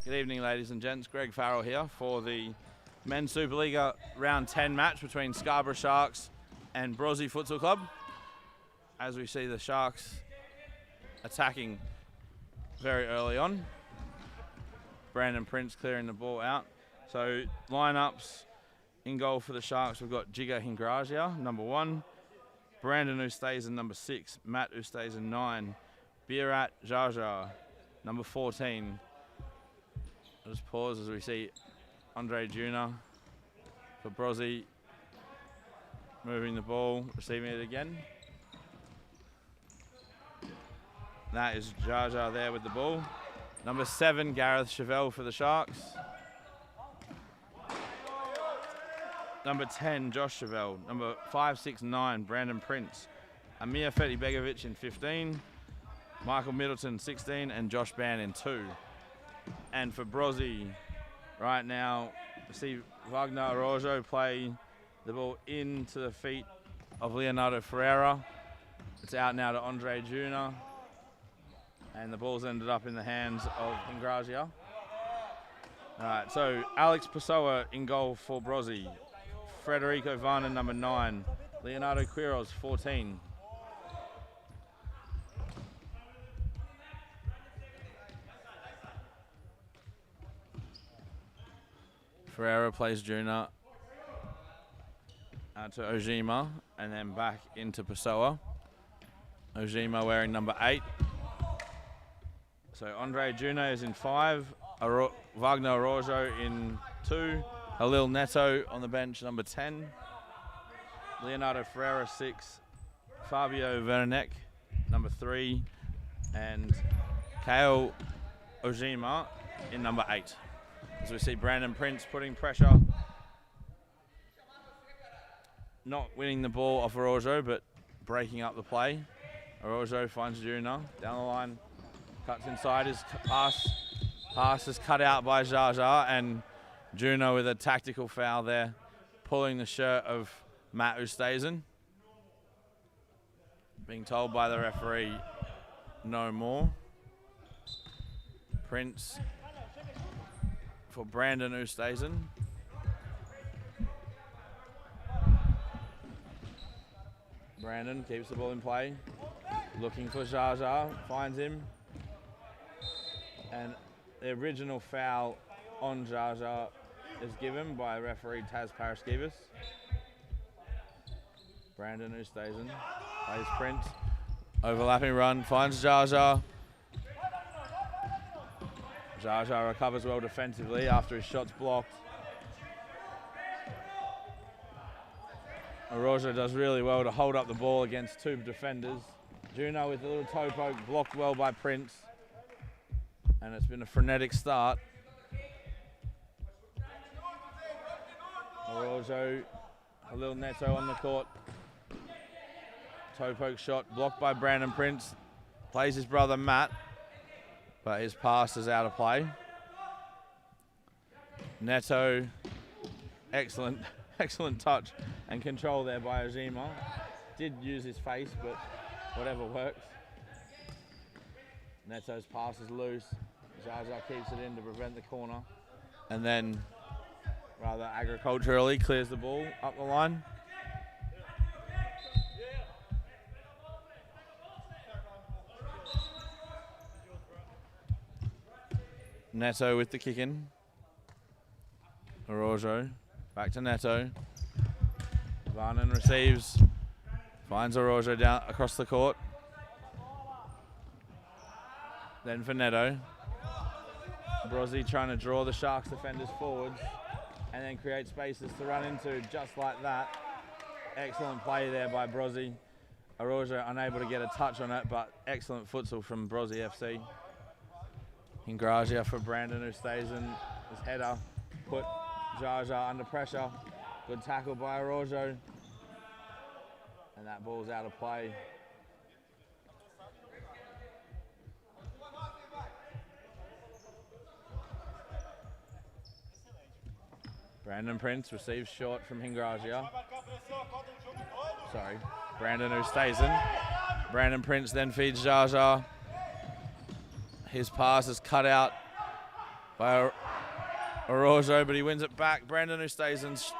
Good evening, ladies and gents. Greg Farrell here for the Men's Supa-Liga Round 10 match between Scarbrough Sharks and Brozzy Futsal Club. As we see the Sharks attacking very early on. Brandon Prince clearing the ball out. So lineups in goal for the Sharks, we've got Jigga Hingragia, number 1. Brandon Ustazen, number 6. Matt Ustazen, 9. Birat Jaja, number 14. I'll just pause as we see Andre Juna for Brozzy moving the ball, receiving it again. That is Jaja there with the ball. Number 7, Gareth Chevelle for the Sharks. Number 10, Josh Chevelle. Number 5, 6, 9, Brandon Prince. Amir Fetibegovic in 15. Michael Middleton, 16, and Josh Ban in 2. And for Brozzy, right now, we see Wagner Araujo play the ball into the feet of Leonardo Ferreira. It's out now to Andre Juna. And the ball's ended up in the hands of Hingragia. All right, so Alex Pessoa in goal for Brozzy. Federico Varnon, number 9. Leonardo Quiros, 14. Ferreira plays Juna out to Ojima and then back into Pessoa. Ojima wearing number 8. So Andre Juna is in 5, Wagner Araujo in 2, Halil Neto on the bench, number 10, Leonardo Ferreira, 6, Fabio Vernek, number 3, and Kale Ojima in number 8. As we see Brandon Prince putting pressure, not winning the ball off Araujo, but breaking up the play. Araujo finds Juna down the line, cuts inside, his pass is cut out by Jaja, and Juna with a tactical foul there, pulling the shirt of Matt Ustazen. Being told by the referee, no more. Prince for Brandon Ustazen. Brandon keeps the ball in play, looking for Jaja, finds him. And the original foul on Jaja is given by referee Taz Paraskevas. Brandon Ustazen plays Prince. Overlapping run, finds Jaja. Jaja recovers well defensively after his shot's blocked. Araujo does really well to hold up the ball against 2 defenders. Juno with a little toe poke, blocked well by Prince. And it's been a frenetic start. Araujo, a little Neto on the court. Toe poke shot blocked by Brandon Prince. Plays his brother Matt, but his pass is out of play. Neto, excellent touch and control there by Ojima. Did use his face, but whatever works. Neto's pass is loose. Jaja keeps it in to prevent the corner. And then, rather agriculturally, clears the ball up the line. Neto with the kick in. Araujo, back to Neto. Varnon receives, finds Araujo down across the court. Then for Neto. Brozzy trying to draw the Sharks defenders forwards and then create spaces to run into just like that. Excellent play there by Brozzy. Araujo unable to get a touch on it, but excellent futsal from Brozzy FC. Hingragia for Brandon Ustazen. His header put Jaja under pressure. Good tackle by Araujo. And that ball's out of play. Brandon Prince receives short from Hingragia. Sorry, Brandon Ustazen. Brandon Prince then feeds Jaja. His pass is cut out by Araujo, but he wins it back. Brandon Ustazen's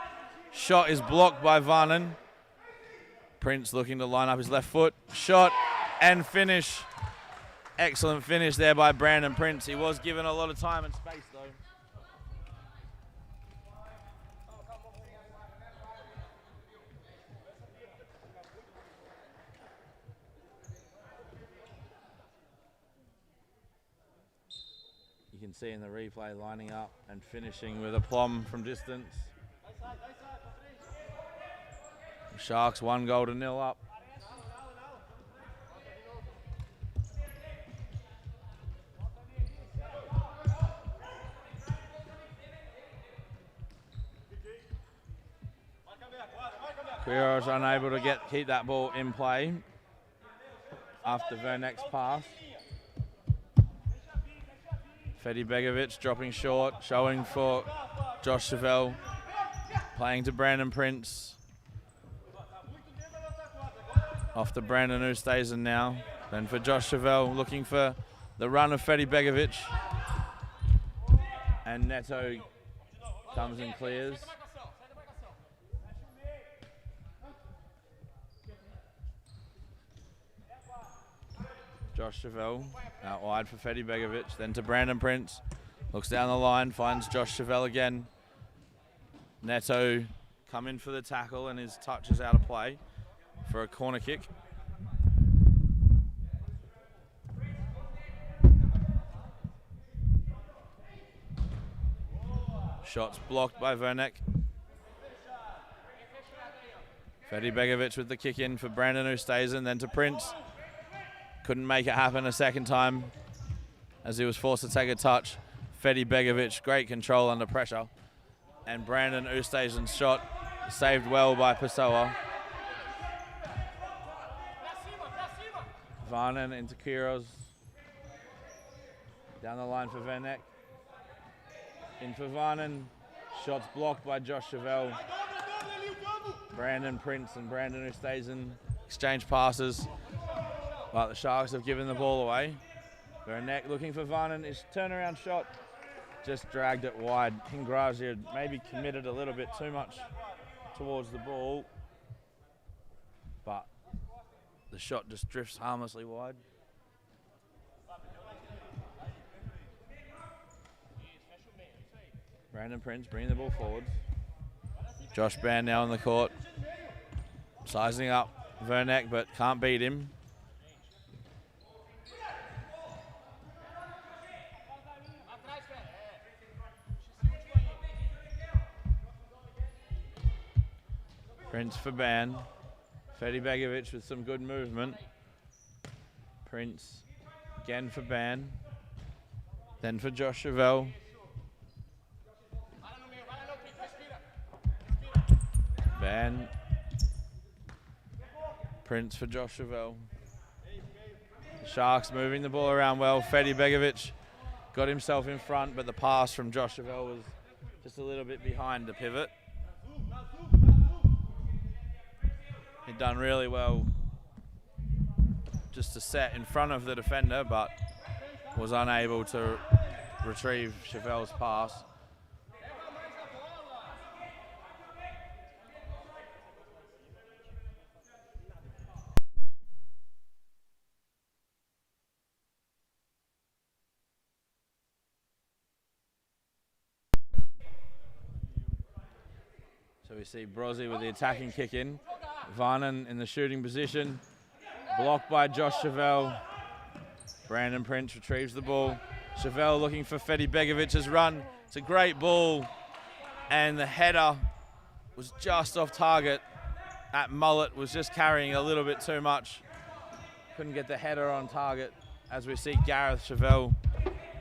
shot is blocked by Varnon. Prince looking to line up his left foot. Shot and finish. Excellent finish there by Brandon Prince. He was given a lot of time and space though. You can see in the replay lining up and finishing with aplomb from distance. Sharks 1-0 up. Quiros unable to keep that ball in play after Vernek's pass. Fedi Begovic dropping short, showing for Josh Chevelle, playing to Brandon Prince. Off to Brandon Ustazen now. Then for Josh Chevelle, looking for the run of Fedi Begovic. And Neto comes and clears. Josh Chevelle out wide for Fedi Begovic, then to Brandon Prince. Looks down the line, finds Josh Chevelle again. Neto come in for the tackle and his touch is out of play for a corner kick. Shots blocked by Vernek. Fedi Begovic with the kick in for Brandon Ustazen, then to Prince. Couldn't make it happen a second time as he was forced to take a touch. Fedi Begovic, great control under pressure. And Brandon Ustazen's shot saved well by Pessoa. Varnon into Quiros. Down the line for Vernek. In for Varnon. Shots blocked by Josh Chevelle. Brandon Prince and Brandon Ustazen exchange passes. But the Sharks have given the ball away. Vernek looking for Varnon. His turnaround shot just dragged it wide. Ingrazi had maybe committed a little bit too much towards the ball. But the shot just drifts harmlessly wide. Brandon Prince bringing the ball forwards. Josh Band now on the court. Sizing up Vernek, but can't beat him. Prince for Ban. Fedi Begovic with some good movement. Prince again for Ban. Then for Josh Chevelle. Ban. Prince for Josh Chevelle. The Sharks moving the ball around well. Fedi Begovic got himself in front, but the pass from Josh Chevelle was just a little bit behind the pivot. He'd done really well just to set in front of the defender, but was unable to retrieve Chevelle's pass. So we see Brozzy with the attacking kick in. Varnon in the shooting position. Blocked by Josh Chevelle. Brandon Prince retrieves the ball. Chevelle looking for Fedi Begovic's run. It's a great ball. And the header was just off target. That mullet was just carrying a little bit too much. Couldn't get the header on target as we see Gareth Chevelle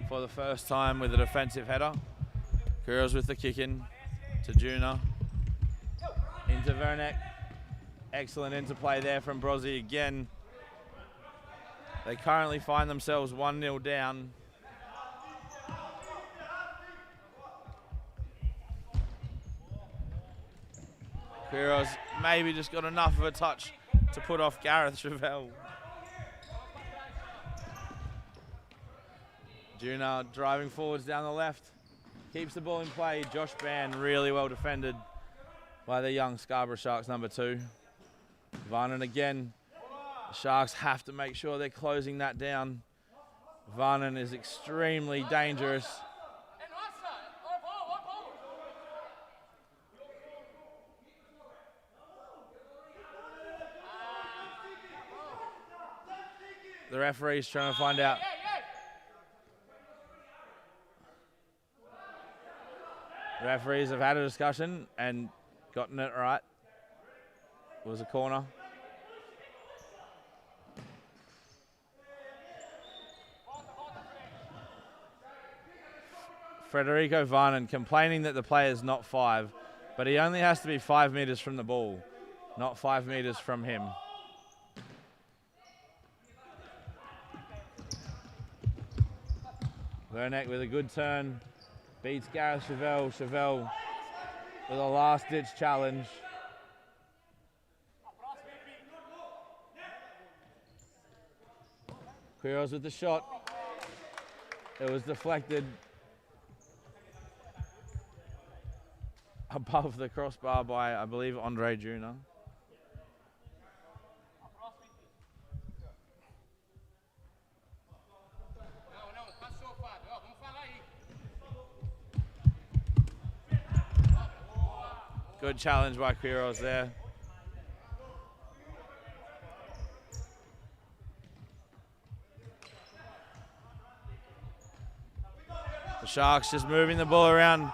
for the first time with a defensive header. Girls with the kick in to Juna. Into Vernek. Excellent interplay there from Brozzy again. They currently find themselves 1-0 down. Quiros maybe just got enough of a touch to put off Gareth Chevelle. Juna driving forwards down the left. Keeps the ball in play. Josh Ban really well defended by the young Scarbrough Sharks number 2. Varnon again. The Sharks have to make sure they're closing that down. Varnon is extremely dangerous. The referee's trying to find out. The referees have had a discussion and gotten it right. It was a corner. Federico Varnon complaining that the play is not 5, but he only has to be 5 meters from the ball, not 5 meters from him. Vernek with a good turn, beats Gareth Chevelle. Chevelle with a last-ditch challenge. Quiros with the shot. It was deflected above the crossbar by, I believe, Andre Juna. Good challenge by Quiros there. The Sharks just moving the ball around.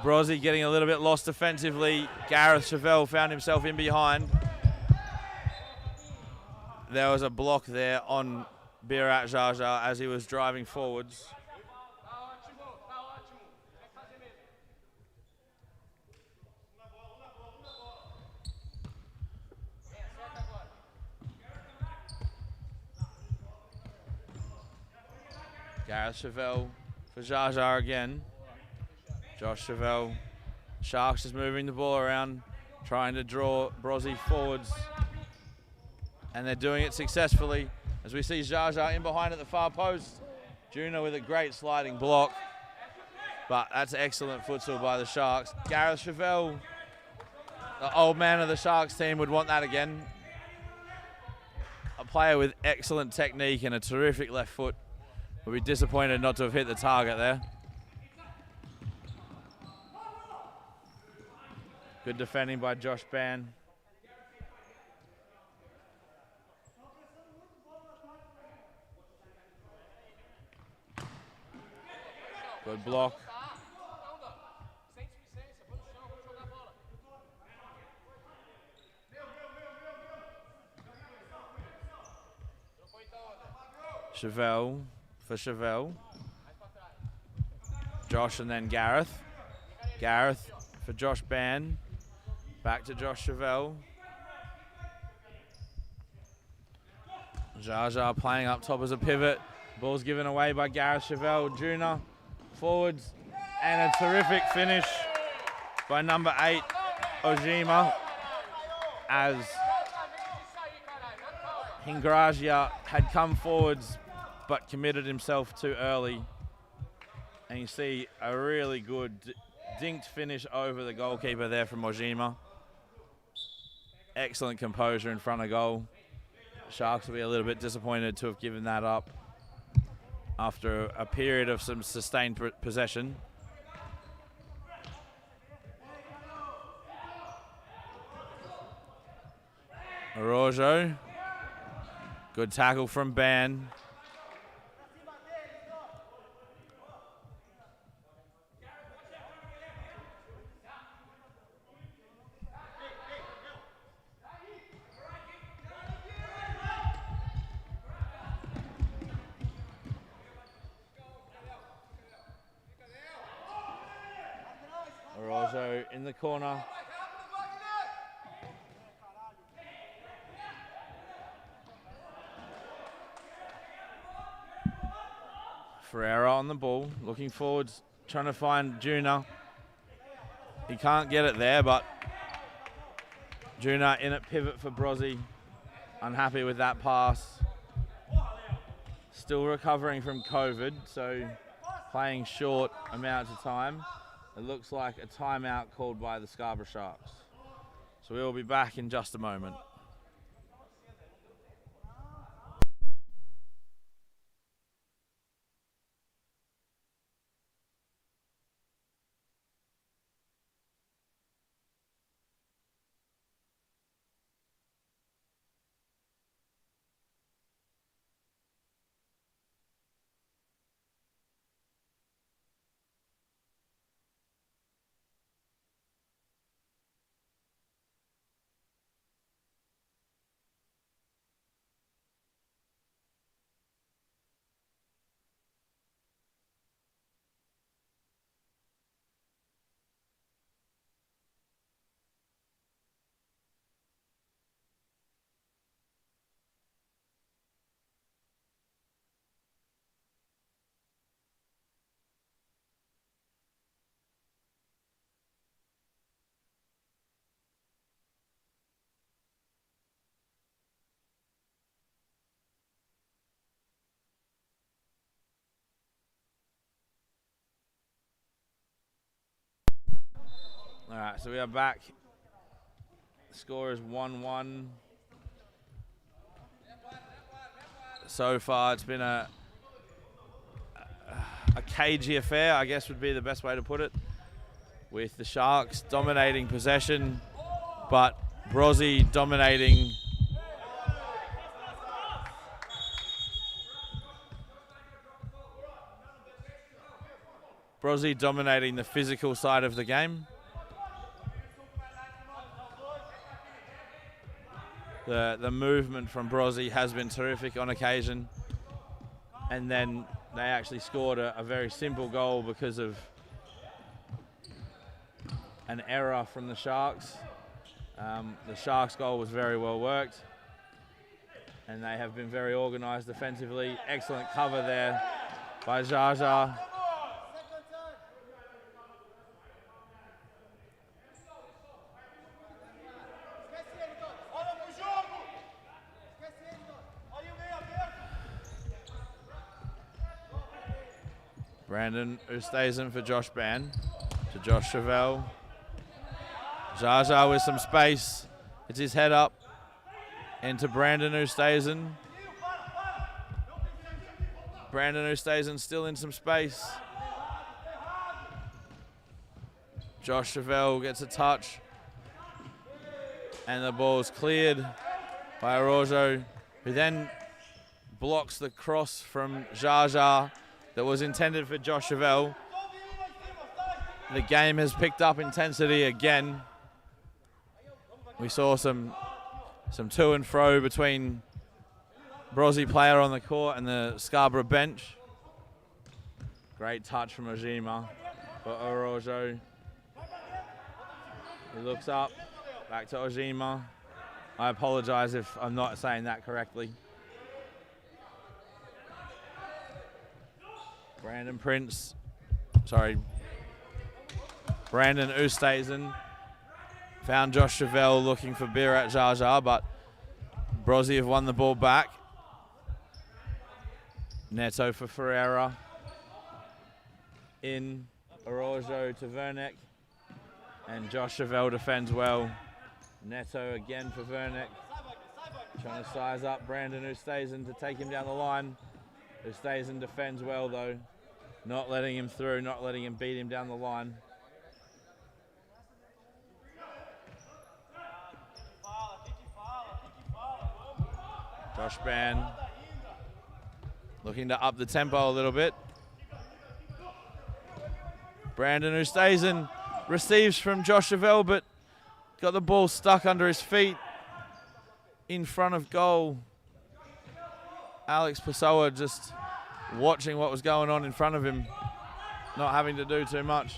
Brozzy getting a little bit lost defensively. Gareth Chevelle found himself in behind. There was a block there on Birat Jaja as he was driving forwards. Gareth Chevelle for Jaja again. Josh Chevelle. Sharks just moving the ball around, trying to draw Brozzy forwards. And they're doing it successfully as we see Jaja in behind at the far post. Juna with a great sliding block. But that's excellent futsal by the Sharks. Gareth Chevelle, the old man of the Sharks team, would want that again. A player with excellent technique and a terrific left foot. Would be disappointed not to have hit the target there. Good defending by Josh Ban. Good block. Chevelle for Chevelle. Josh and then Gareth. Gareth for Josh Ban. Back to Josh Chevelle. Jaja playing up top as a pivot. Ball's given away by Gareth Chevelle. Juna forwards. And a terrific finish by number 8, Ojima, as Hingragia had come forwards but committed himself too early. And you see a really good dinked finish over the goalkeeper there from Ojima. Excellent composure in front of goal. Sharks will be a little bit disappointed to have given that up after a period of some sustained possession. Araujo. Good tackle from Ban. Araujo in the corner. Ferreira on the ball, looking forwards, trying to find Juna. He can't get it there, but Juna in at pivot for Brozzy. Unhappy with that pass. still recovering from COVID, so playing short amounts of time. It looks like a timeout called by the Scarbrough Sharks. So we will be back in just a moment. All right, so we are back. The score is 1-1. So far, it's been a cagey affair, I guess would be the best way to put it, with the Sharks dominating possession, but Brozzy dominating the physical side of the game. The movement from Brozzy has been terrific on occasion, and then they actually scored a very simple goal because of an error from the Sharks. The Sharks' goal was very well worked, and they have been very organised defensively. Excellent cover there by Jaja. Brandon Ustazen for Josh Ban to Josh Chevelle. Jaja with some space. It's his head up into Brandon Ustazen. Brandon Ustazen still in some space. Josh Chevelle gets a touch. And the ball's cleared by Araujo, who then blocks the cross from Jaja that was intended for Josh Chevelle. The game has picked up intensity again. We saw some to and fro between Brozzy player on the court and the Scarborough bench. Great touch from Ojima for Araujo. He looks up, back to Ojima. I apologize if I'm not saying that correctly. Brandon Ustazen found Josh Chevelle looking for Birat Jaja, but Brozzy have won the ball back. Neto for Ferreira. In Araujo to Vernek. And Josh Chevelle defends well. Neto again for Vernek. Trying to size up Brandon Ustazen to take him down the line. Ustazen defends well though. Not letting him through, not letting him beat him down the line. Josh Ban looking to up the tempo a little bit. Brandon Ustazen receives from Josh Chevelle, but got the ball stuck under his feet in front of goal. Alex Pessoa just watching what was going on in front of him, not having to do too much.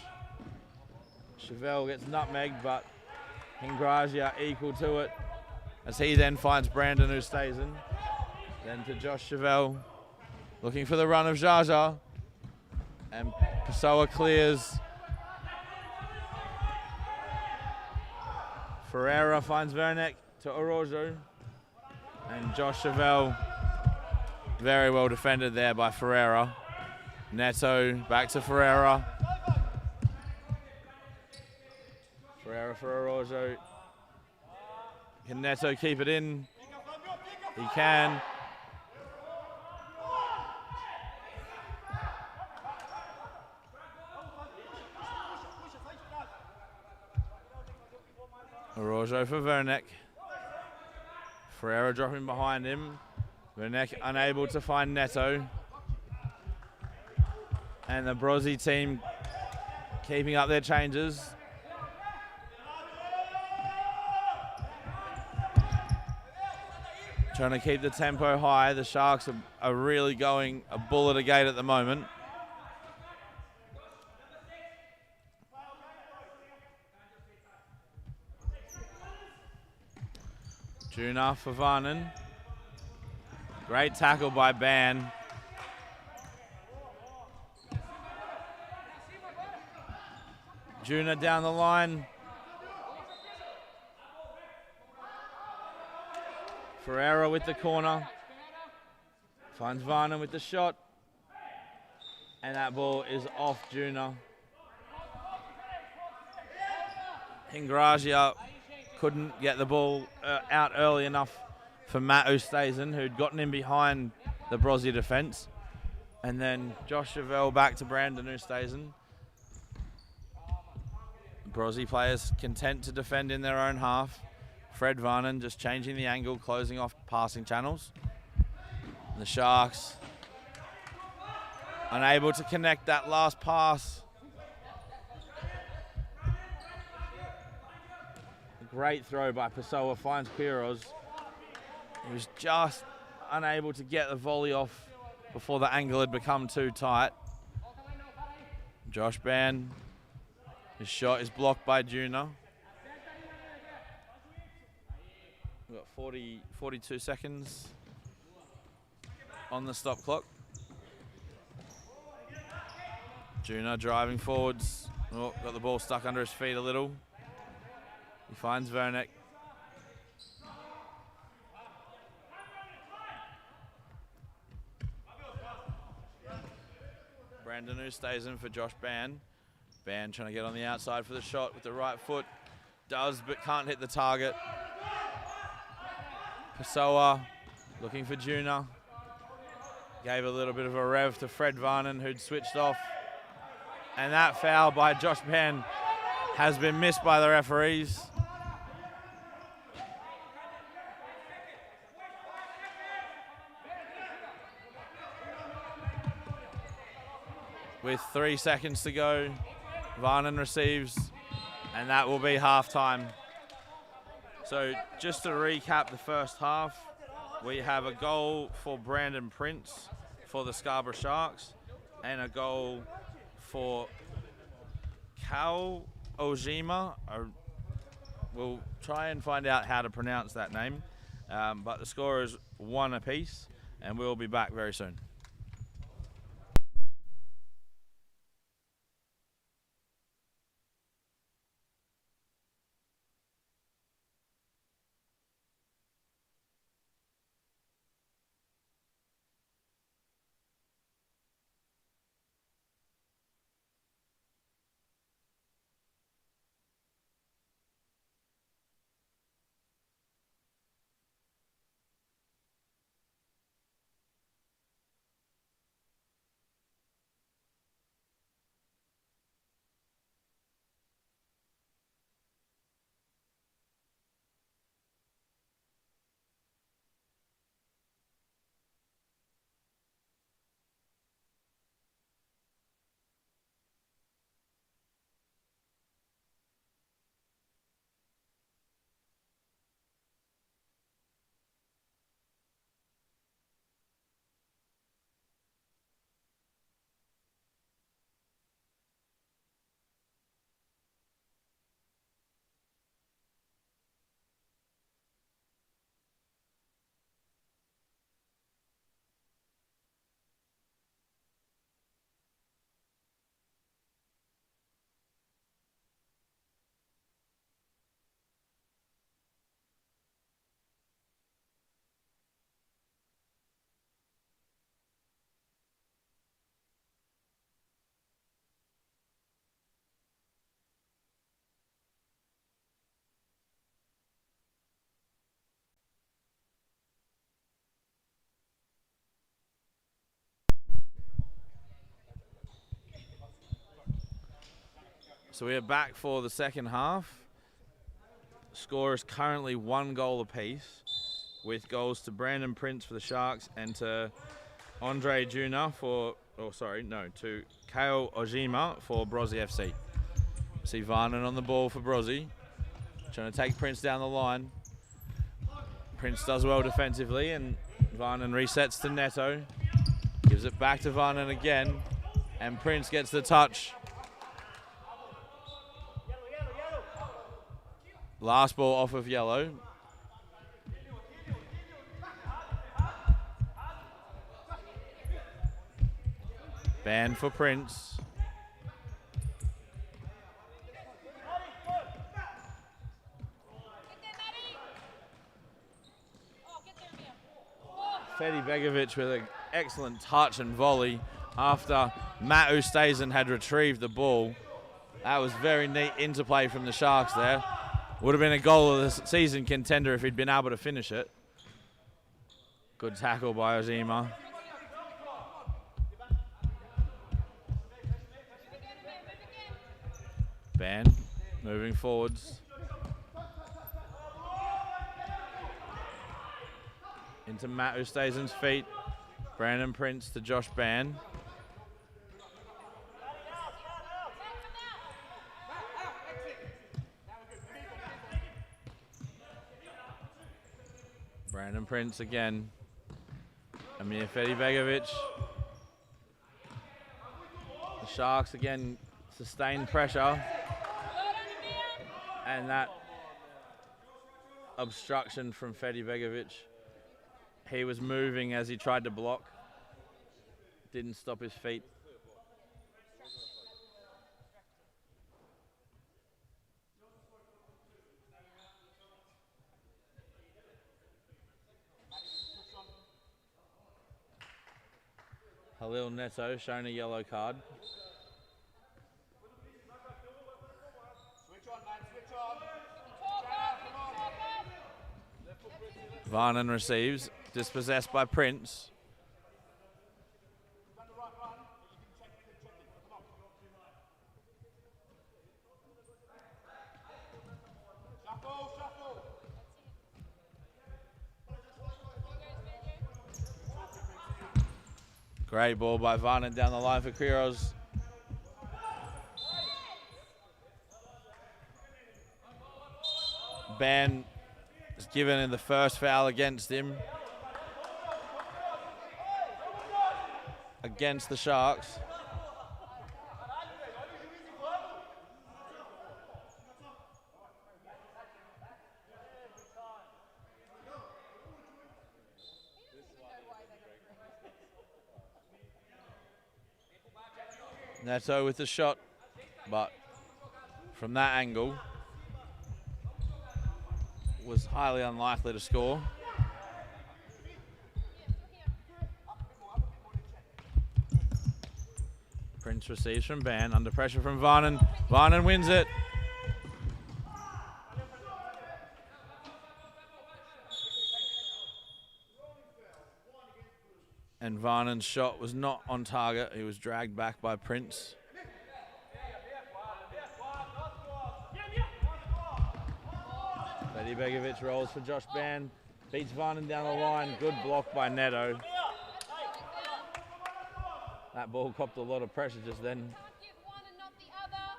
Chevelle gets nutmegged, but Ingragia equal to it as he then finds Brandon Ustazen. Then to Josh Chevelle, looking for the run of Jaja, and Pessoa clears. Ferreira finds Vernek to Araujo, and Josh Chevelle Very well defended there by Ferreira. Neto back to Ferreira. Ferreira for Araujo. Can Neto keep it in? He can. Araujo for Wernick. Ferreira dropping behind him. Wernick unable to find Neto. And the Brozzy team keeping up their changes. Trying to keep the tempo high. The Sharks are really going a bull at a gate at the moment. Juna for Varnen. Great tackle by Ban. Juna down the line. Ferreira with the corner. Finds Varnen with the shot. And that ball is off Juna. Ingragia couldn't get the ball out early enough for Matt Oosthuizen, who'd gotten in behind the Brozzy defence. And then Josh Chevelle back to Brandon Oosthuizen. Brozzy players content to defend in their own half. Fred Varnen just changing the angle, closing off passing channels. The Sharks unable to connect that last pass. Great throw by Pessoa, finds Quiroz. He was just unable to get the volley off before the angle had become too tight. Josh Ban, his shot is blocked by Juna. We've got 42 seconds on the stop clock. Juna driving forwards. Oh, got the ball stuck under his feet a little. He finds Wernick. Brandon Oosthuizen for Josh Ban. Ban trying to get on the outside for the shot with the right foot. Does, but can't hit the target. Pessoa looking for Juna. Gave a little bit of a rev to Fred Varnen, who'd switched off. And that foul by Josh Ban has been missed by the referees. With 3 seconds to go, Varnen receives, and that will be halftime. So just to recap the first half, we have a goal for Brandon Prince for the Scarbrough Sharks and a goal for Kao Ojima. We'll try and find out how to pronounce that name, but the score is 1 apiece, and we'll be back very soon. So we are back for the second half. Score is currently 1 goal apiece, with goals to Brandon Prince for the Sharks and to Andre Juna to Kale Ojima for Brozzy FC. See Varnon on the ball for Brozzy, trying to take Prince down the line. Prince does well defensively, and Varnon resets to Neto. Gives it back to Varnon again, and Prince gets the touch. Last ball off of yellow. Ban for Prince. Fedi Begovic with an excellent touch and volley after Matt Ustazen had retrieved the ball. That was very neat interplay from the Sharks there. Would have been a goal of the season contender if he'd been able to finish it. Good tackle by Ojima. Ban moving forwards. Into Matt Ustazen's feet. Brandon Prince to Josh Ban. Brandon Prince again. Amir Fedi Begovic. The Sharks again sustained pressure. And that obstruction from Fedi Begovic. He was moving as he tried to block. Didn't stop his feet. Halil Neto shown a yellow card. Varnon receives, dispossessed by Prince. Great ball by Varnon down the line for Quiros. Ban is given in the first foul against him. Against the Sharks. Neto with the shot, but from that angle was highly unlikely to score. Prince receives from Ban, under pressure from Varnon. Varnon wins it. And Varnon's shot was not on target. He was dragged back by Prince. Fedi Begovic rolls for Josh Ban. Beats Varnon down the line. Good block by Neto. That ball copped a lot of pressure just then.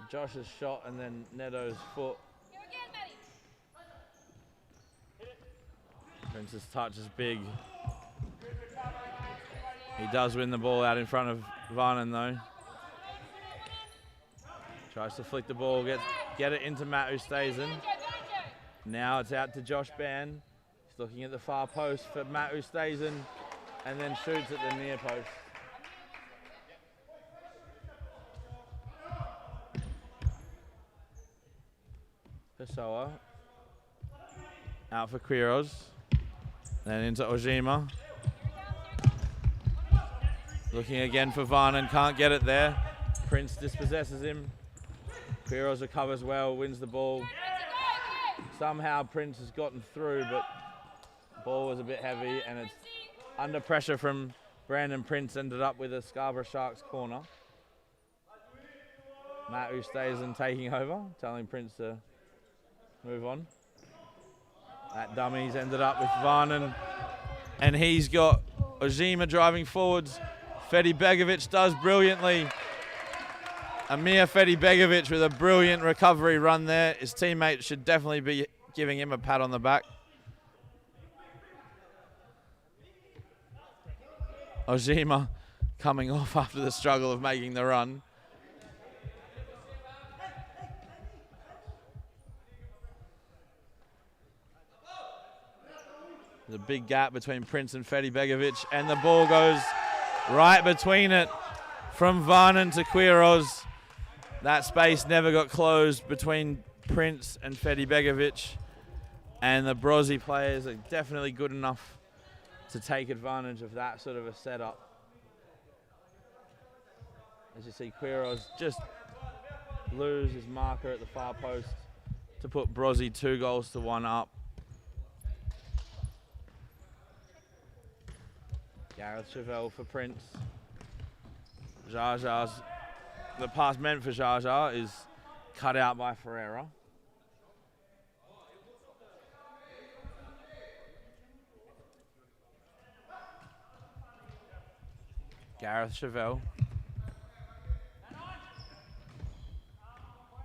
Josh's shot and then Neto's foot. Prince's touch is big. He does win the ball out in front of Varnon though. Tries to flick the ball, get it into Matt Ustazen. Now it's out to Josh Ban. He's looking at the far post for Matt Ustazen and then shoots at the near post. Pessoa out for Quiros. Then into Ojima. Looking again for Varnon, can't get it there. Prince dispossesses him. Quiros recovers well, wins the ball. Somehow Prince has gotten through, but the ball was a bit heavy and it's under pressure from Brandon Prince, ended up with a Scarbrough Sharks corner. Matt Ustazen taking over, telling Prince to move on. That dummy's ended up with Varnon, and he's got Ojima driving forwards. Fedi Begovic does brilliantly. Amir Fedi Begovic with a brilliant recovery run there. His teammate should definitely be giving him a pat on the back. Ojima coming off after the struggle of making the run. There's a big gap between Prince and Fedi Begovic, and the ball goes right between it from Varnon to Quiroz. That space never got closed between Prince and Fedi Begovic, and the Brozzy players are definitely good enough to take advantage of that sort of a setup. As you see, Quiroz just lose his marker at the far post to put Brozzy 2-1 up. Gareth Chevelle for Prince. The pass meant for Jaja is cut out by Ferreira. Gareth Chevelle.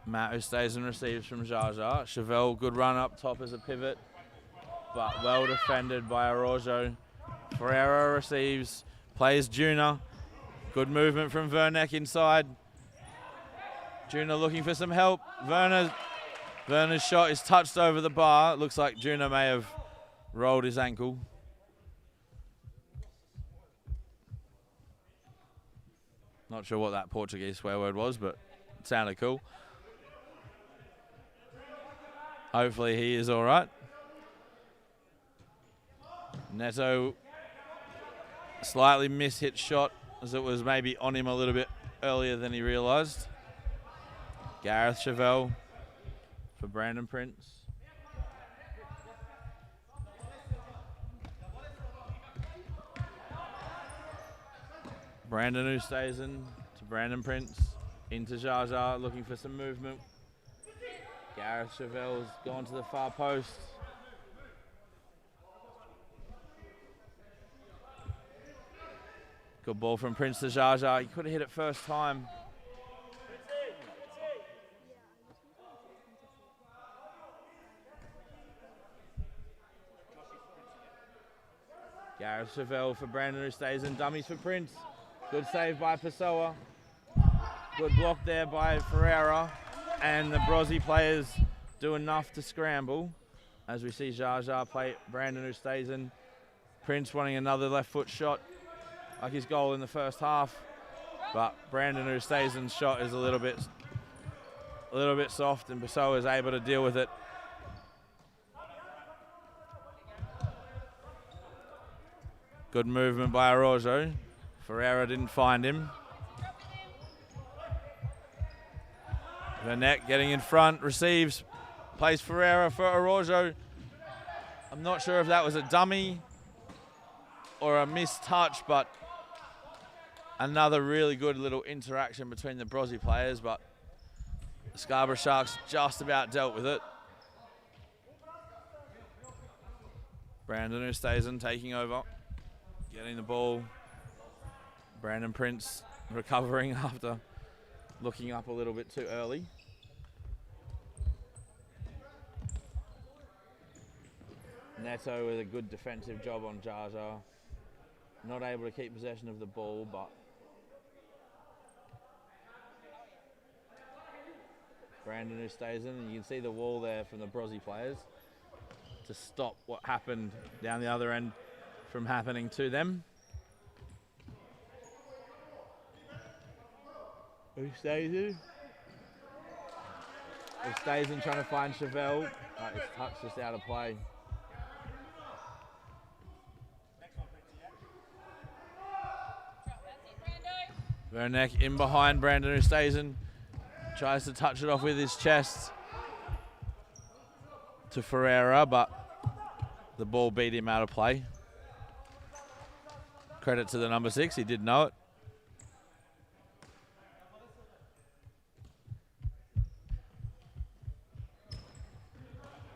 Matt Ustazen receives from Jaja. Chevelle, good run up top as a pivot, but well defended by Araujo. Ferreira receives, plays Juna. Good movement from Vernek inside. Juna looking for some help. Werner's shot is touched over the bar. It looks like Juna may have rolled his ankle. Not sure what that Portuguese swear word was, but it sounded cool. Hopefully he is all right. Neto, slightly mishit shot as it was maybe on him a little bit earlier than he realised. Gareth Chevelle for Brandon Prince. Brandon Ustazen to Brandon Prince. Into Jaja, looking for some movement. Gareth Chevelle's gone to the far post. Good ball from Prince to Jaja. He could have hit it first time. Gareth Chevelle for Brandon Ustazen. Dummies for Prince. Good save by Pessoa. Good block there by Ferreira. And the Brozzy players do enough to scramble. As we see Jaja play Brandon Ustazen. Prince wanting another left foot shot, like his goal in the first half. But Brandon Ustazen's shot is a little bit soft, and Pessoa is able to deal with it. Good movement by Araujo. Ferreira didn't find him. Vernet getting in front, receives, plays Ferreira for Araujo. I'm not sure if that was a dummy or a missed touch, but another really good little interaction between the Brozzy players, but the Scarbrough Sharks just about dealt with it. Brandon Ustazen taking over, getting the ball. Brandon Prince recovering after looking up a little bit too early. Neto with a good defensive job on Jaja. Not able to keep possession of the ball, but Brandon Ustazen, and you can see the wall there from the Brozzy players to stop what happened down the other end from happening to them. Ustazen trying to find Chevelle. His touch just out of play. Vernek in behind Brandon Ustazen. Tries to touch it off with his chest to Ferreira, but the ball beat him out of play. Credit to the number 6, he did know it.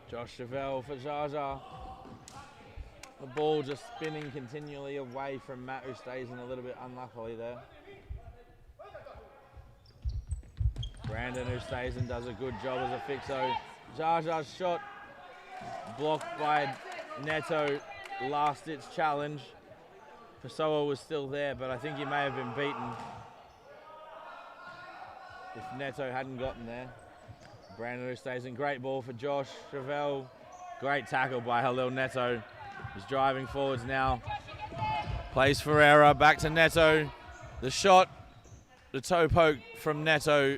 Josh Chevelle for Jaja. The ball just spinning continually away from Matt, who stays in a little bit unluckily there. Brandon, who stays and does a good job as a fixo. Jaja's shot blocked by Neto, last ditch challenge. Pessoa was still there, but I think he may have been beaten if Neto hadn't gotten there. Brandon, who stays in, great ball for Josh Chevelle. Great tackle by Halil Neto. He's driving forwards now. Plays Ferreira, back to Neto. The shot, the toe poke from Neto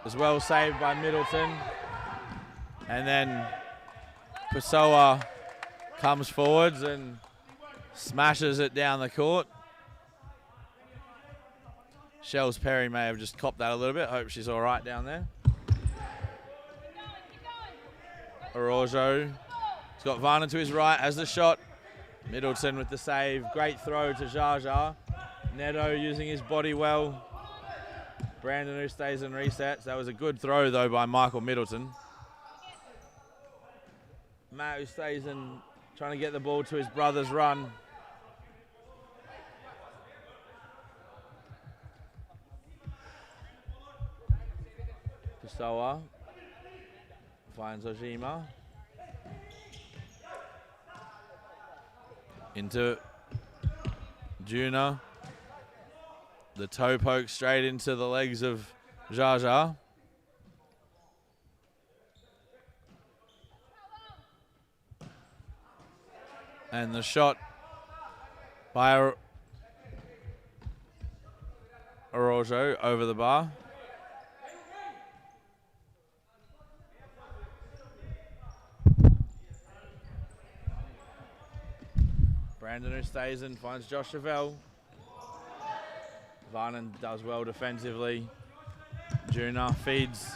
is well saved by Middleton. And then Pessoa comes forwards and smashes it down the court. Shells Perry may have just copped that a little bit. Hope she's all right down there. Araujo. He's got Varner to his right as the shot. Middleton with the save. Great throw to Jaja. Neto using his body well. Brandon, who stays and resets. That was a good throw, though, by Michael Middleton. Matt, who stays and trying to get the ball to his brother's run. Pessoa finds Ojima. Into Juna. The toe poke straight into the legs of Jaja. And the shot by Araujo over the bar. Brandon, who stays and finds Josh Chevelle. Varnon does well defensively. Juna feeds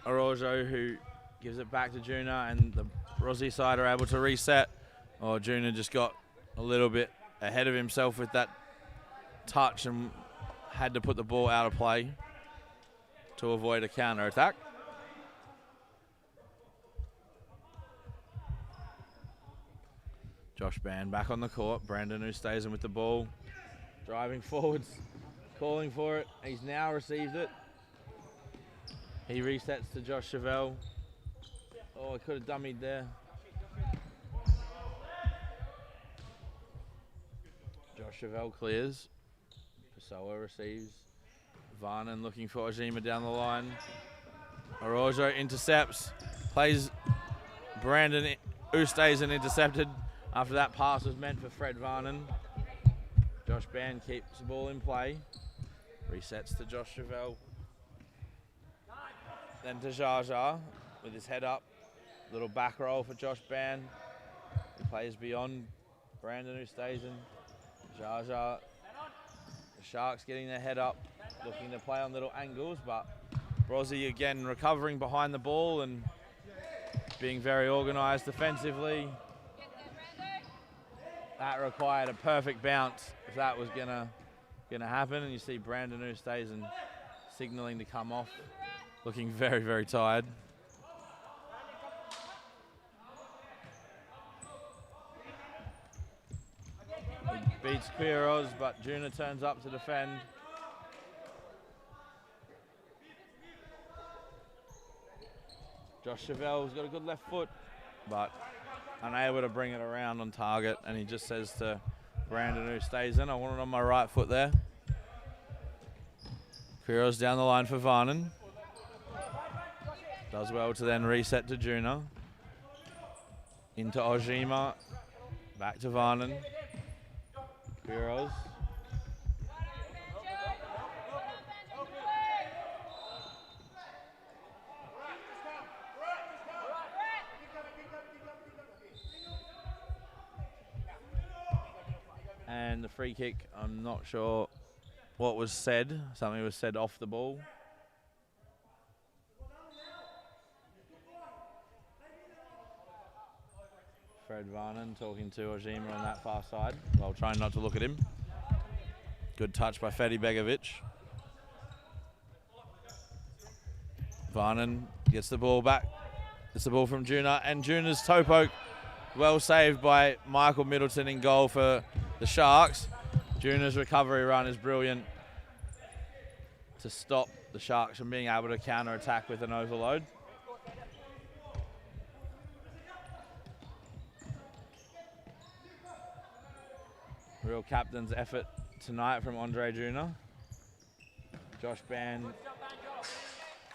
Araujo, who gives it back to Juna, and the Brozzy side are able to reset. Oh, Juna just got a little bit ahead of himself with that touch and had to put the ball out of play to avoid a counter attack. Josh Band back on the court. Brandon, who stays in with the ball. Driving forwards, calling for it. He's now received it. He resets to Josh Chevelle. Oh, he could have dummied there. Josh Chevelle clears. Pessoa receives. Varnon looking for Ojima down the line. Araujo intercepts. Plays Brandon, who stays and intercepted after that pass was meant for Fred Varnon. Josh Band keeps the ball in play. Resets to Josh Chevelle. Then to Jaja with his head up. Little back roll for Josh Band. He plays beyond Brandon, who stays in. Jaja. The Sharks getting their head up, looking to play on little angles, but Brozzy again recovering behind the ball and being very organised defensively. That required a perfect bounce if that was gonna happen. And you see Brandon, who stays and signalling to come off, looking very, very tired. He beats Quiroz, but Juna turns up to defend. Josh Chevelle's got a good left foot, but unable to bring it around on target, and he just says to Brandon, who stays in, I want it on my right foot there. Quiroz down the line for Varnon. Does well to then reset to Juna. Into Ojima. Back to Varnon. Quiroz. And the free kick, I'm not sure what was said. Something was said off the ball. Fred Varnon talking to Ojima on that far side while trying not to look at him. Good touch by Fedi Begovic. Varnon gets the ball back It's the ball from Juna, and Juna's toe poke, well saved by Michael Middleton in goal for the Sharks. Juna's recovery run is brilliant to stop the Sharks from being able to counter-attack with an overload. Real captain's effort tonight from Andre Juna. Josh Ban,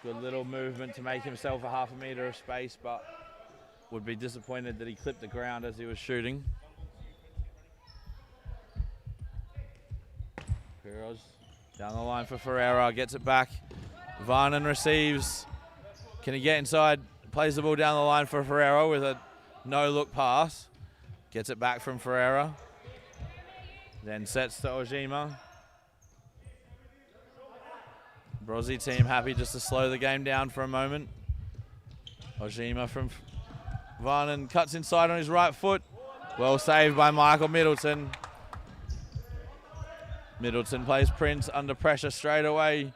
good little movement to make himself a half a metre of space, but would be disappointed that he clipped the ground as he was shooting. Quiros down the line for Ferreira, gets it back. Varnon receives. Can he get inside? Plays the ball down the line for Ferreira with a no-look pass. Gets it back from Ferreira. Then sets to Ojima. Brozzy team happy just to slow the game down for a moment. Ojima from Varnon cuts inside on his right foot. Well saved by Michael Middleton. Middleton plays Prince under pressure straight away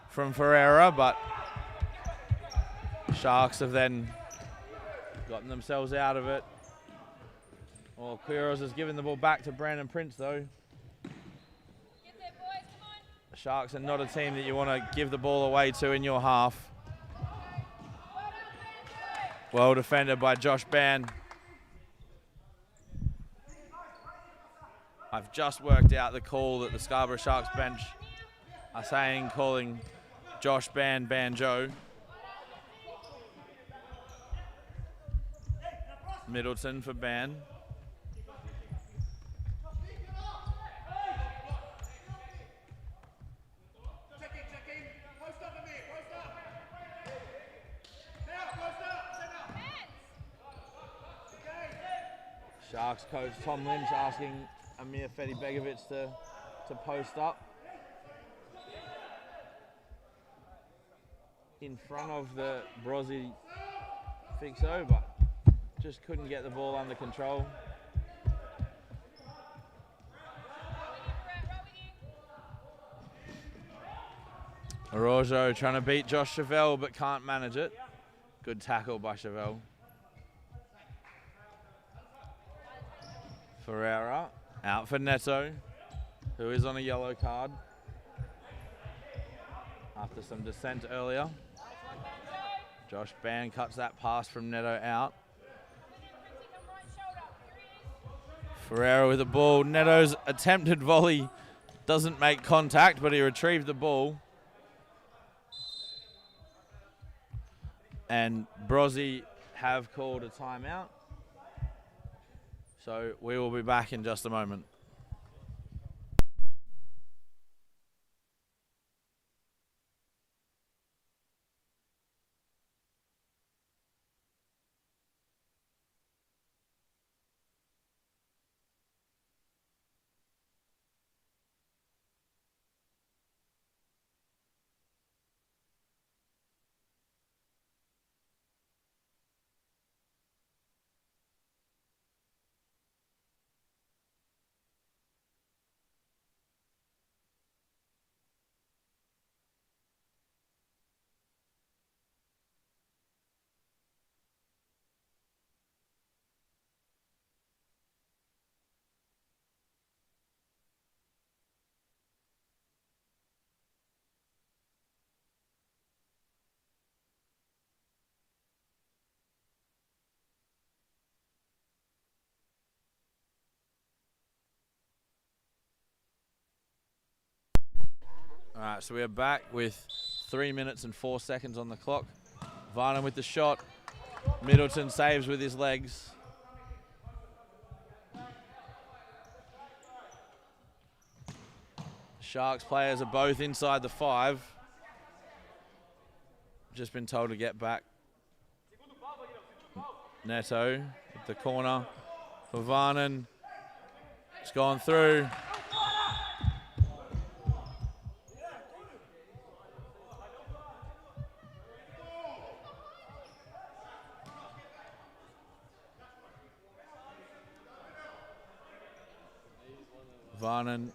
from Ferreira, but Sharks have then gotten themselves out of it. Well, Quiros has given the ball back to Brandon Prince though. The Sharks are not a team that you want to give the ball away to in your half. Well defended by Josh Ban. I've just worked out the call that the Scarbrough Sharks bench are saying, calling Josh Ban Banjo. Middleton for Ban. Sharks coach Tom Lynch asking Amir Fedibegovic to post up in front of the Brozzy fixo, but just couldn't get the ball under control. Araujo trying to beat Josh Chevelle but can't manage it. Good tackle by Chevelle. Ferreira out for Neto, who is on a yellow card after some dissent earlier. Josh Ban cuts that pass from Neto out. Ferreira with the ball. Neto's attempted volley doesn't make contact, but he retrieved the ball. And Brozzy have called a timeout. So we will be back in just a moment. All right, so we are back with 3 minutes and 4 seconds on the clock. Varnon with the shot. Middleton saves with his legs. Sharks players are both inside the 5. Just been told to get back. Neto with the corner for Varnon. It's gone through. Varnon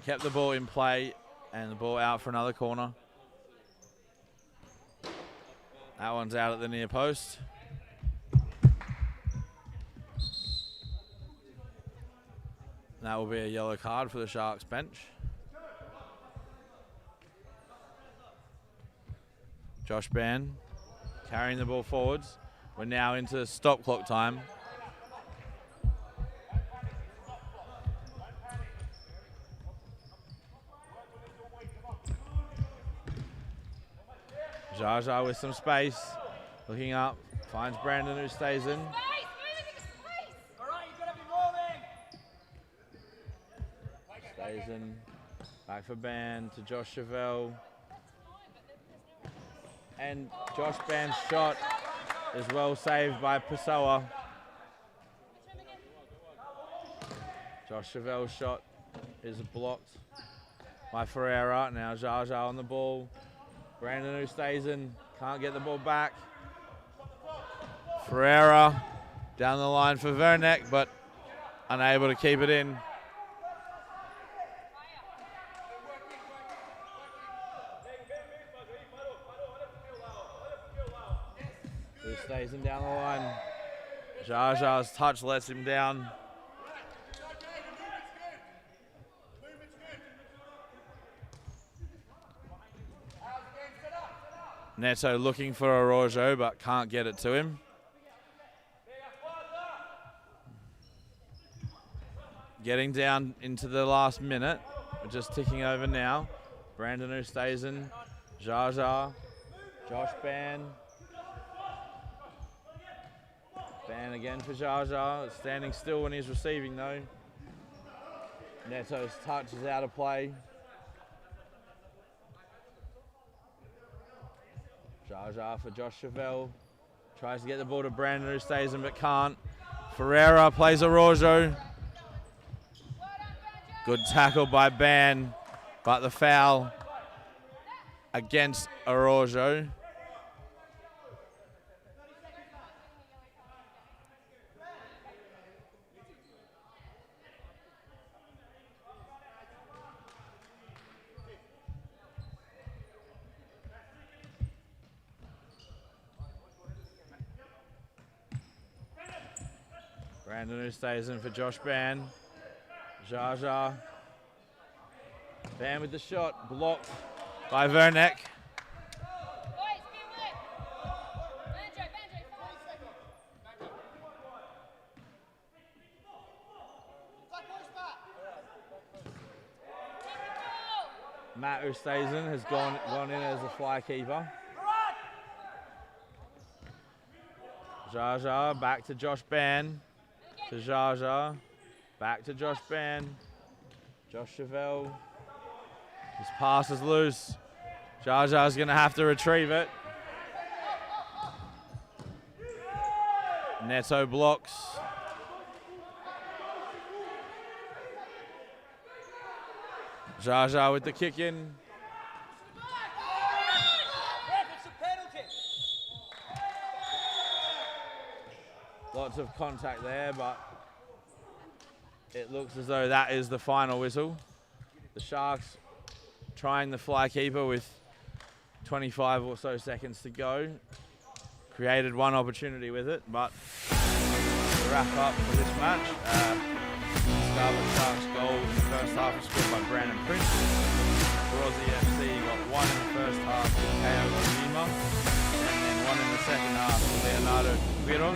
kept the ball in play and the ball out for another corner. That one's out at the near post. That will be a yellow card for the Sharks bench. Josh Ban carrying the ball forwards. We're now into stop clock time. Jaja with some space. Looking up. Finds Brandon who stays in. Stays in. Back for Ban to Josh Chevelle. And Josh Ban's shot is well saved by Pessoa. Josh Chevelle's shot is blocked by Ferreira. Now Jaja on the ball. Brandon who stays in, can't get the ball back. Ferreira down the line for Vernek, but unable to keep it in. Who stays in down the line. Jaja's touch lets him down. Neto looking for Araujo, but can't get it to him. Getting down into the last minute. We're just ticking over now. Brandon who stays in. Jaja. Josh Ban. Ban again for Jaja. Standing still when he's receiving though. Neto's touch is out of play. Jaja for Josh Chevelle. Tries to get the ball to Brandon who stays in but can't. Ferreira plays Araujo. Good tackle by Ban, but the foul against Araujo. Brandon who stays in for Josh Ban. Jaja. Ban with the shot, blocked by Vernek. Matt who stays in has gone in as a fly keeper. Jaja back to Josh Ban. To Jaja, back to Josh Ban. Josh Chevelle. His pass is loose. Jaja's going to have to retrieve it. Neto blocks. Jaja with the kick in. Lots of contact there, but it looks as though that is the final whistle. The Sharks trying the fly keeper with 25 or so seconds to go. Created one opportunity with it, but to wrap up for this match, Scarbrough Sharks goal in the first half was scored by Brandon Prince. Brozzy FC got one in the first half with KO Ojima, and then one in the second half with Leonardo Quiro.